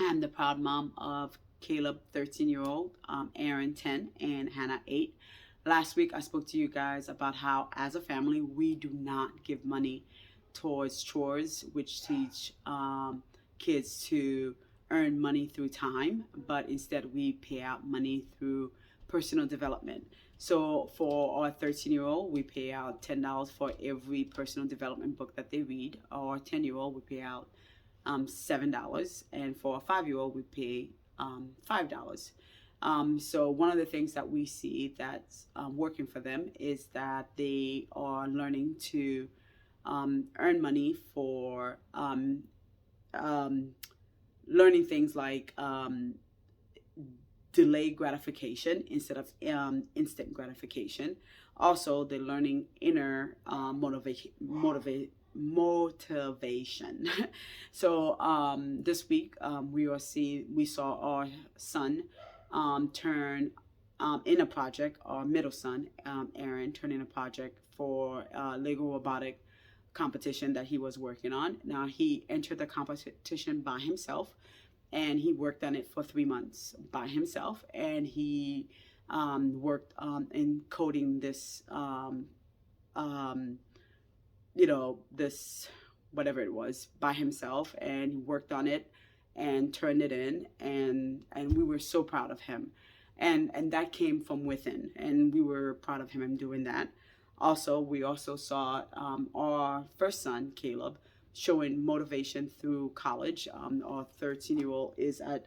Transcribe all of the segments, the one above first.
I'm the proud mom of Caleb, 13-year-old, Aaron, 10, and Hannah, 8. Last week, I spoke to you guys about how, as a family, we do not give money towards chores, which teach kids to earn money through time, but instead we pay out money through personal development. So for our 13-year-old, we pay out $10 for every personal development book that they read. Our 10-year-old, we pay out $7, and for a 5-year-old, we pay $5. So one of the things that we see that's working for them is that they are learning to earn money for um, learning things like delayed gratification instead of instant gratification. Also, they're learning inner motivation. So this week we saw our son turn in a project. Our middle son, Aaron, turn in a project for Lego robotic competition that he was working on. Now he entered the competition by himself, and he worked on it for 3 months by himself, and he worked in coding this this whatever it was by himself, and he worked on it and turned it in, and we were so proud of him, and that came from within, and we were proud of him in doing that. Also, we also saw our first son, Caleb, showing motivation through college. Our 13-year-old is at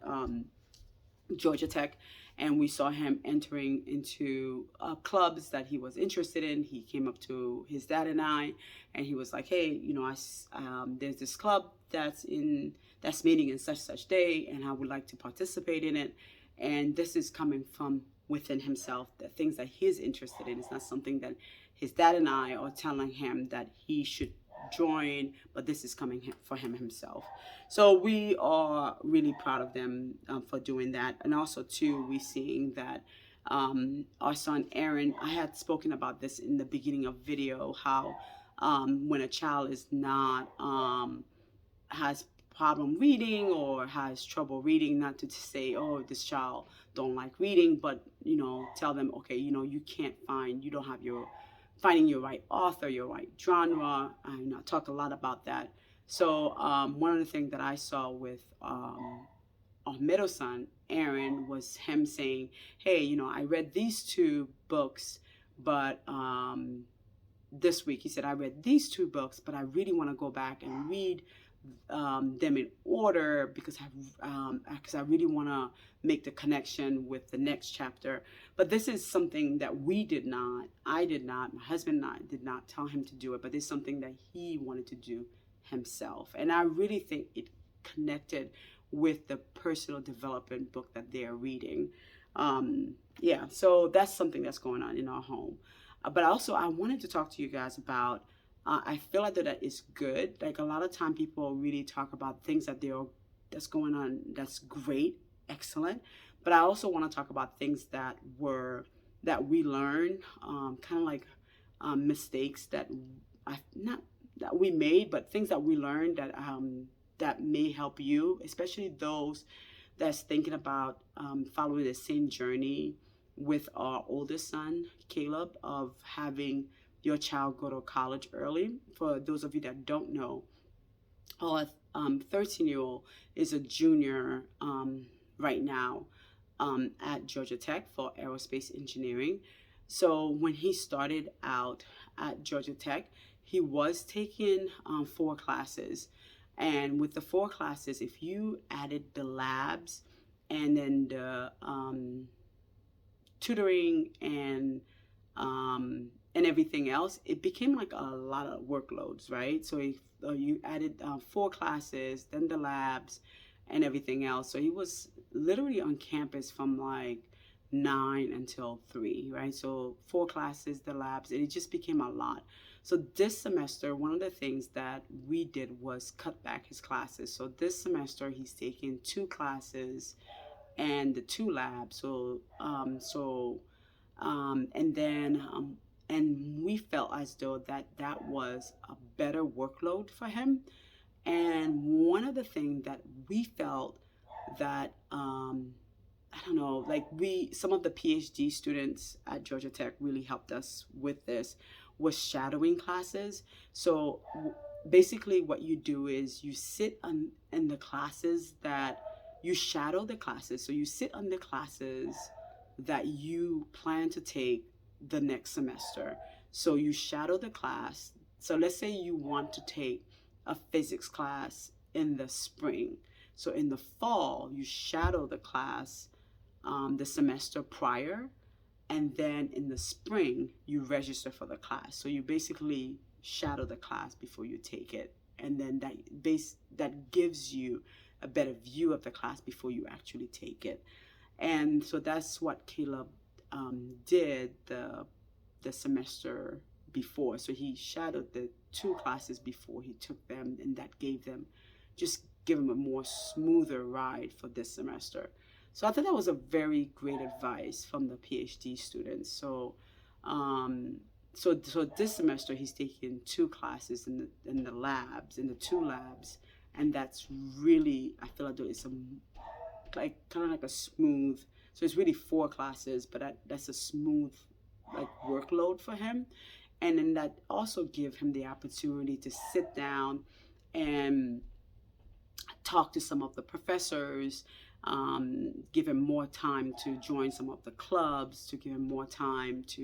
Georgia Tech, and we saw him entering into clubs that he was interested in. He came up to his dad and I, and he was like, "Hey, there's this club that's meeting in such day, and I would like to participate in it." And this is coming from within himself, the things that he's interested in. It's not something that his dad and I are telling him that he should join, but this is coming for him himself. So we are really proud of them for doing that. And also too, we seeing that our son Aaron, I had spoken about this in the beginning of video, how when a child is not has problem reading or has trouble reading, not to say, oh, this child don't like reading, but tell them, okay, you can't you don't have your finding your right author, your right genre. I talk a lot about that. So one of the things that I saw with our middle son, Aaron, was him saying, hey, I read these two books, but this week he said, I read these two books, but I really want to go back and read them in order because I really want to make the connection with the next chapter. But this is something that I did not, my husband and I did not tell him to do it, but it's something that he wanted to do himself. And I really think it connected with the personal development book that they're reading. Yeah, so that's something that's going on in our home. But also I wanted to talk to you guys about I feel like that is good. Like a lot of time people really talk about things that's going on that's great, excellent. But I also want to talk about things that we learned, kind of like mistakes that not that we made, but things that we learned that may help you, especially those that's thinking about following the same journey with our oldest son, Caleb, of having your child go to college early. For those of you that don't know, our 13-year-old is a junior right now at Georgia Tech for aerospace engineering. So when he started out at Georgia Tech, he was taking 4 classes. And with the 4 classes, if you added the labs and then the tutoring and everything else, it became like a lot of workloads, right? So if you added 4 classes, then the labs and everything else. So he was literally on campus from like 9 until 3, right? So 4 classes, the labs, and it just became a lot. So this semester, one of the things that we did was cut back his classes. So this semester, he's taking 2 classes and the 2 labs. And we felt as though that was a better workload for him. And one of the things that we felt that I don't know, like some of the PhD students at Georgia Tech really helped us with this, was shadowing classes. So basically what you do is you sit in the classes that you shadow the classes. So you sit on the classes that you plan to take the next semester. So you shadow the class. So let's say you want to take a physics class in the spring. So in the fall, you shadow the class the semester prior, and then in the spring you register for the class. So you basically shadow the class before you take it, and then that gives you a better view of the class before you actually take it. And so that's what Caleb did the semester before. So he shadowed the two classes before he took them, and that give him a more smoother ride for this semester. So I thought that was a very great advice from the PhD students. Um, so this semester he's taking two classes in the labs, in the two labs, and that's really, I feel like it's a like kind of like a smooth. So it's really four classes, but that's a smooth like workload for him, and then that also give him the opportunity to sit down and talk to some of the professors, give him more time to join some of the clubs, to give him more time to